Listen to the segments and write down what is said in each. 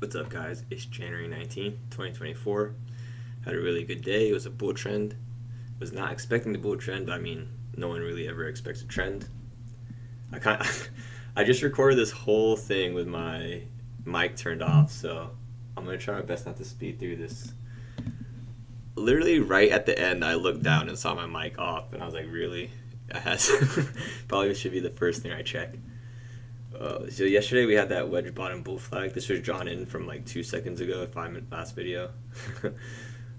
What's up, guys? It's January 19th, 2024. Had a really good day. It was a bull trend. Was not expecting the bull trend, but I mean, no one really ever expects a trend. I just recorded this whole thing with my mic turned off, so I'm gonna try my best not to speed through this. Literally, right at the end, I looked down and saw my mic off, and I was like, really? I had probably should be the first thing I check. So yesterday we had that wedge bottom bull flag. This was drawn in from like 2 seconds ago, 5 minute last video.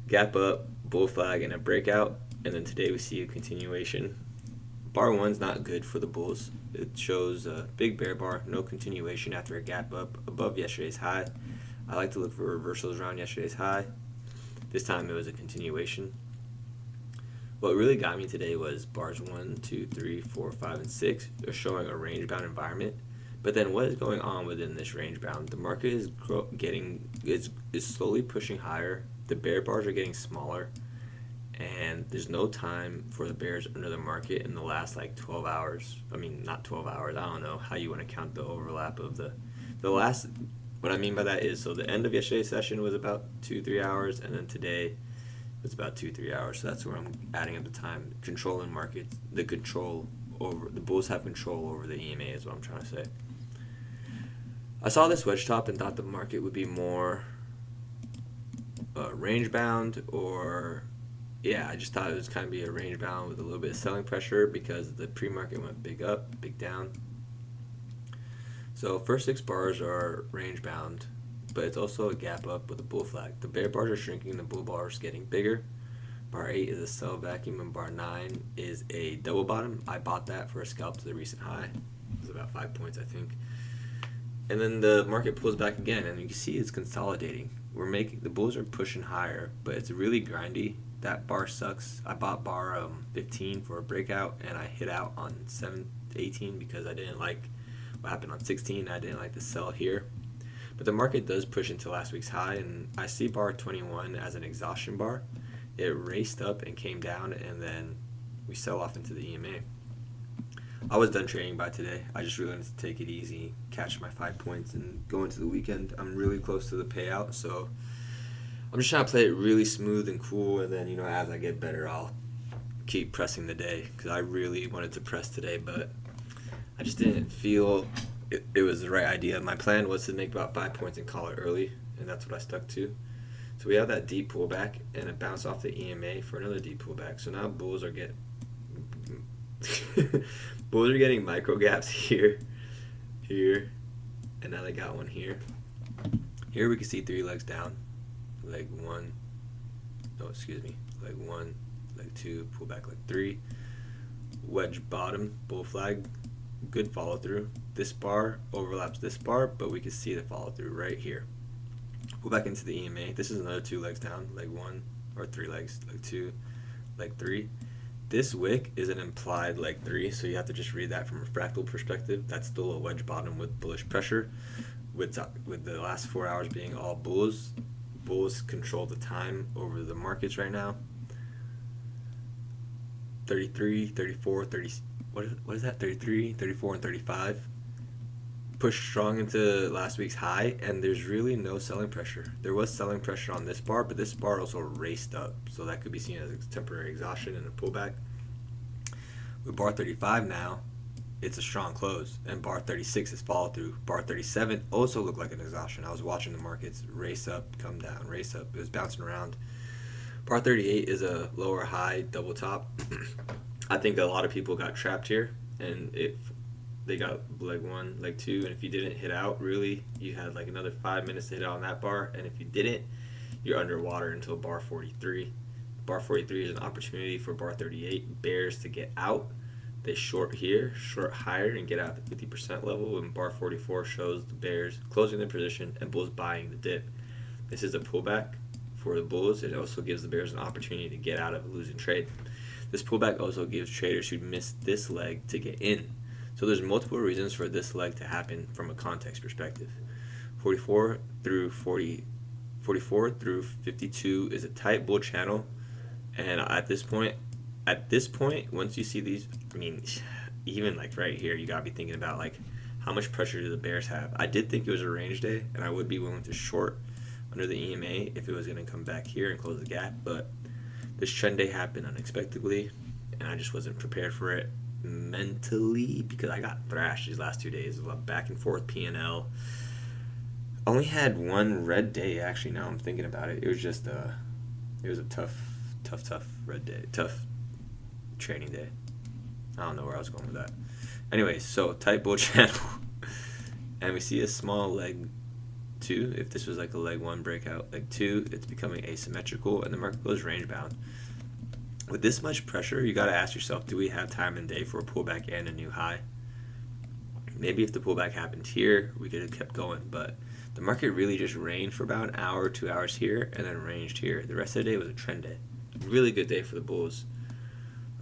Gap up, bull flag, and a breakout. And then today we see a continuation. Bar one's not good for the bulls. It shows a big bear bar, no continuation after a gap up above yesterday's high. I like to look for reversals around yesterday's high. This time it was a continuation. What really got me today was bars 1, 2, 3, 4, 5, and 6 are showing a range bound environment. But then what is going on within this range bound? The market is slowly pushing higher. The bear bars are getting smaller, and there's no time for the bears under the market in the last like 12 hours. I mean, not 12 hours. I don't know how you want to count the overlap of the last. What I mean by that is, so the end of yesterday's session was about 2-3 hours, and then today was about 2-3 hours. So that's where I'm adding up the time. Controlling markets, the control over the bulls have control over the EMA is what I'm trying to say. I saw this wedge top and thought the market would be more range bound, or yeah, I just thought it was kind of be a range bound with a little bit of selling pressure because the pre-market went big up, big down. So first 6 bars are range bound, but it's also a gap up with a bull flag. The bear bars are shrinking, the bull bars getting bigger. Bar 8 is a sell vacuum, and bar 9 is a double bottom. I bought that for a scalp to the recent high. It was about 5 points, I think. And then the market pulls back again, and you can see it's consolidating. The bulls are pushing higher, but it's really grindy. That bar sucks. I bought bar 15 for a breakout, and I hit out on 18 because I didn't like what happened on 16. I didn't like the sell here. But the market does push into last week's high, and I see bar 21 as an exhaustion bar. It raced up and came down, and then we sell off into the EMA. I was done trading by today. I just really wanted to take it easy, catch my 5 points, and go into the weekend. I'm really close to the payout, so I'm just trying to play it really smooth and cool, and then, as I get better, I'll keep pressing the day, because I really wanted to press today, but I just didn't feel it was the right idea. My plan was to make about 5 points and call it early, and that's what I stuck to. So we have that deep pullback, and it bounced off the EMA for another deep pullback. So now bulls are getting bulls are getting micro gaps here, and now they got one here. Here we can see 3 legs down, leg 1. No, excuse me, leg 1, leg 2, pull back leg 3. Wedge bottom, bull flag, good follow through. This bar overlaps this bar, but we can see the follow through right here. Pull back into the EMA. This is another 2 legs down, leg 1, or 3 legs, leg 2, leg 3. This wick is an implied leg 3, so you have to just read that from a fractal perspective. That's still a wedge bottom with bullish pressure. With the last 4 hours being all bulls, bulls control the time over the markets right now. 33, 34, 30. What is that? 33, 34, and 35. Pushed strong into last week's high, and there's really no selling pressure. There was selling pressure on this bar, but this bar also raced up, so that could be seen as temporary exhaustion and a pullback. With bar 35 now, it's a strong close, and bar 36 is follow through. Bar 37 also looked like an exhaustion. I was watching the markets race up, come down, race up. It was bouncing around. Bar 38 is a lower high double top. I think a lot of people got trapped here, and they got leg 1, leg 2, and if you didn't hit out, really, you had like another 5 minutes to hit out on that bar, and if you didn't, you're underwater until bar 43. Bar 43 is an opportunity for bar 38 bears to get out. They short here, short higher, and get out at the 50% level, and bar 44 shows the bears closing their position and bulls buying the dip. This is a pullback for the bulls. It also gives the bears an opportunity to get out of a losing trade. This pullback also gives traders who missed this leg to get in. So there's multiple reasons for this leg to happen from a context perspective. 44 through 52 is a tight bull channel, and at this point, once you see these, I mean, even like right here, you gotta be thinking about like how much pressure do the bears have? I did think it was a range day, and I would be willing to short under the EMA if it was going to come back here and close the gap, but this trend day happened unexpectedly, and I just wasn't prepared for it mentally because I got thrashed these last 2 days. Back and forth P&L. Only had one red day, actually, now I'm thinking about it. It was just it was a tough red day, tough trading day. I don't know where I was going with that. Anyway, so tight bull channel, and we see a small leg 2. If this was like a leg 1 breakout, leg 2, it's becoming asymmetrical, and the market goes range bound. With this much pressure, you got to ask yourself, do we have time and day for a pullback and a new high? Maybe if the pullback happened here, we could have kept going, but the market really just ranged for about an hour, 2 hours here, and then ranged here. The rest of the day was a trend day. Really good day for the bulls.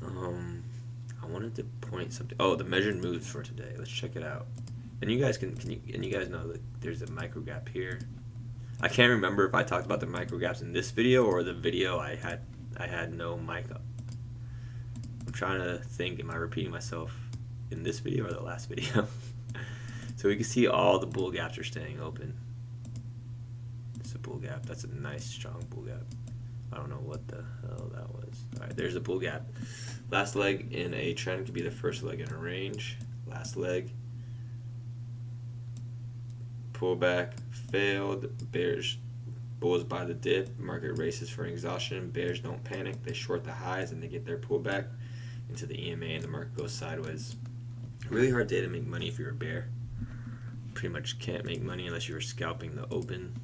I wanted to point something. Oh, the measured moves for today. Let's check it out. And you guys and you guys know that there's a micro gap here. I can't remember if I talked about the micro gaps in this video or the video I had no mic up. I'm trying to think, am I repeating myself in this video or the last video? So we can see all the bull gaps are staying open. It's a bull gap. That's a nice strong bull gap. I don't know what the hell that was. Alright, there's a bull gap. Last leg in a trend could be the first leg in a range. Last leg. Pullback failed. Bulls buy the dip. Market races for exhaustion. Bears don't panic. They short the highs and they get their pullback into the EMA and the market goes sideways. Really hard day to make money if you're a bear. Pretty much can't make money unless you're scalping the open.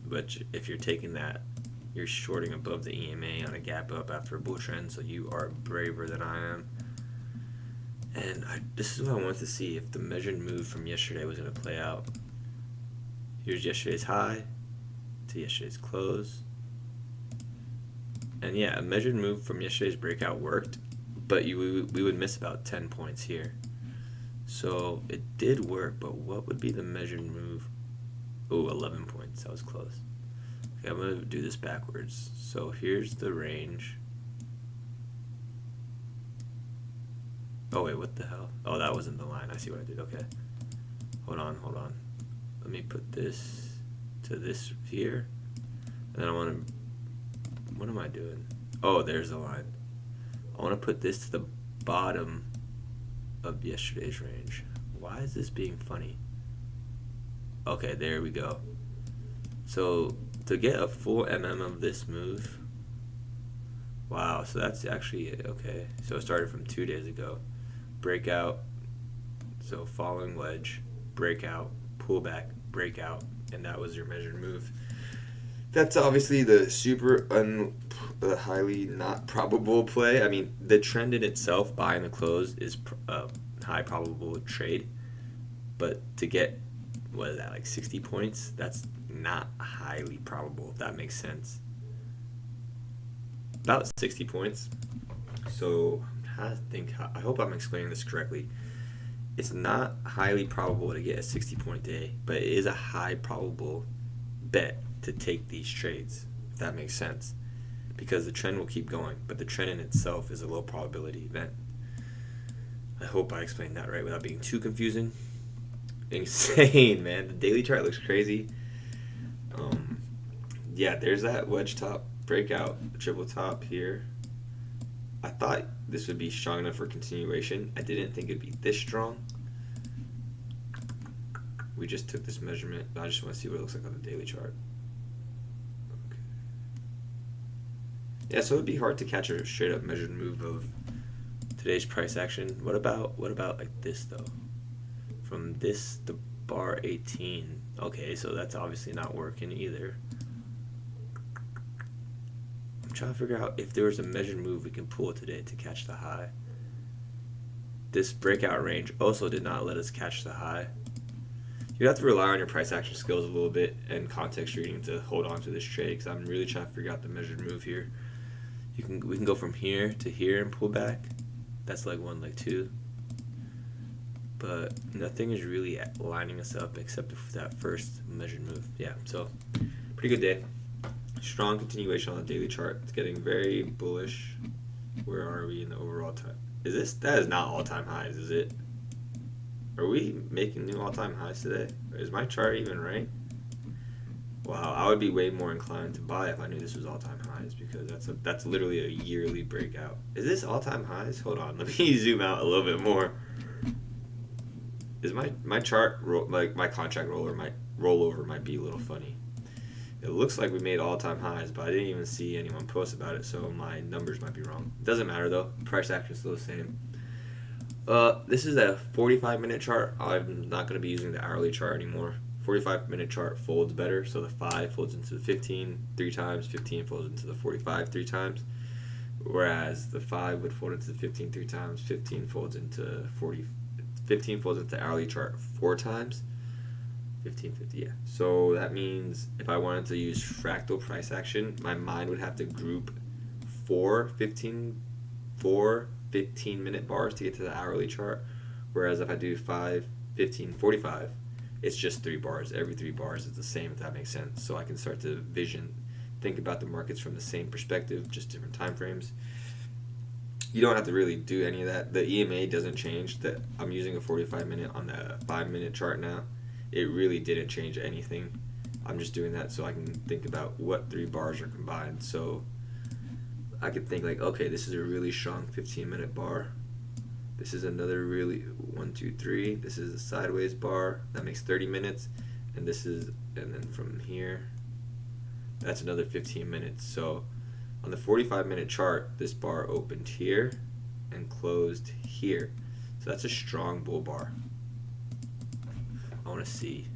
But if you're taking that, you're shorting above the EMA on a gap up after a bull trend, so you are braver than I am. And this is what I wanted to see, if the measured move from yesterday was going to play out. Here's yesterday's high to yesterday's close. And yeah, a measured move from yesterday's breakout worked, but we would miss about 10 points here. So it did work, but what would be the measured move? Oh, 11 points. That was close. Okay, I'm going to do this backwards. So here's the range. Oh, wait, what the hell? Oh, that wasn't the line. I see what I did. Okay. Hold on. Let me put this to this here. And then I want to... What am I doing? Oh, there's the line. I want to put this to the bottom of yesterday's range. Why is this being funny? Okay, there we go. So to get a full of this move, wow, so that's actually it. Okay, so it started from 2 days ago. Breakout, so following wedge, breakout, pullback, breakout, and that was your measured move. That's obviously the super highly not probable play. I mean, the trend in itself, buying the close, is a high probable trade. But to get, what is that, like 60 points? That's not highly probable, if that makes sense. About 60 points. So I hope I'm explaining this correctly. It's not highly probable to get a 60-point day, but it is a high probable bet to take these trades, if that makes sense, because the trend will keep going, but the trend in itself is a low probability event. I hope I explained that right without being too confusing. Insane, man. The daily chart looks crazy. Yeah, there's that wedge top breakout, triple top here. I thought this would be strong enough for continuation. I didn't think it'd be this strong. We just took this measurement. I just want to see what it looks like on the daily chart. Okay. Yeah, so it'd be hard to catch a straight up measured move of today's price action. What about like this though? From this to bar 18. Okay, so that's obviously not working either. I'm trying to figure out if there was a measured move we can pull today to catch the high. This breakout range also did not let us catch the high. You have to rely on your price action skills a little bit and context reading to hold on to this trade, because I'm really trying to figure out the measured move here. We can go from here to here and pull back. That's leg 1, leg 2. But nothing is really lining us up except for that first measured move. Yeah, so pretty good day. Strong continuation on the daily chart. It's getting very bullish. Where are we in the overall time? That is not all-time highs, is it? Are we making new all-time highs today? Is my chart even right? Wow, I would be way more inclined to buy if I knew this was all-time highs because that's literally a yearly breakout. Is this all-time highs? Hold on, let me zoom out a little bit more. Is my chart like my contract rollover might be a little funny. It looks like we made all-time highs, but I didn't even see anyone post about it, so my numbers might be wrong. Doesn't matter though. Price action is still the same. This is a 45-minute chart. I'm not going to be using the hourly chart anymore. 45-minute chart folds better, so the 5 folds into the 15 3 times, 15 folds into the 45 3 times, whereas the 5 would fold into the 15 3 times, 15 folds into 40, 15 folds into the hourly chart 4 times, 15, 50, yeah. So that means if I wanted to use fractal price action, my mind would have to group 4 15-minute bars to get to the hourly chart, whereas if I do 5, 15, 45, it's just 3 bars. Every 3 bars is the same, if that makes sense. So I can start to think about the markets from the same perspective, just different time frames. You don't have to really do any of that. The EMA doesn't change. That I'm using a 45-minute on the 5-minute chart now. It really didn't change anything. I'm just doing that so I can think about what 3 bars are combined. So I could think like, okay, this is a really strong 15-minute bar. This is another really 1, 2, 3. This is a sideways bar that makes 30 minutes, and then from here, that's another 15 minutes. So on the 45-minute chart, this bar opened here and closed here. So that's a strong bull bar. I want to see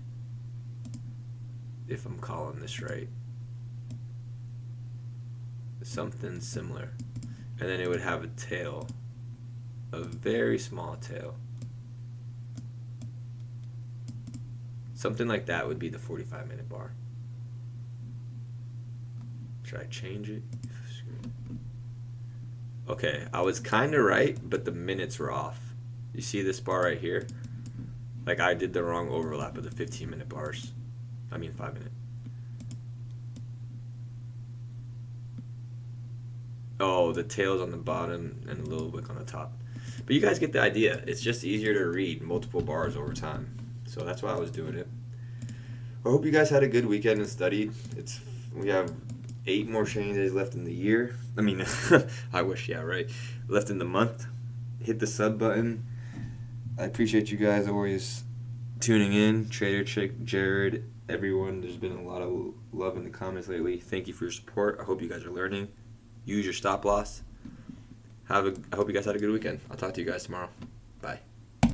if I'm calling this right. Something similar. And then it would have a tail, a very small tail. Something like that would be the 45-minute bar. Should I change it? Okay, I was kind of right, but the minutes were off. You see this bar right here? Like I did the wrong overlap of the 15-minute bars. 5-minute. Oh, the tail's on the bottom and a little wick on the top. But you guys get the idea. It's just easier to read multiple bars over time. So that's why I was doing it. I hope you guys had a good weekend and studied. We have 8 more training days left in the year. I wish, yeah, right. Left in the month. Hit the sub button. I appreciate you guys always tuning in. Trader, Chick, Jared, everyone. There's been a lot of love in the comments lately. Thank you for your support. I hope you guys are learning. Use your stop loss. I hope you guys had a good weekend. I'll talk to you guys tomorrow.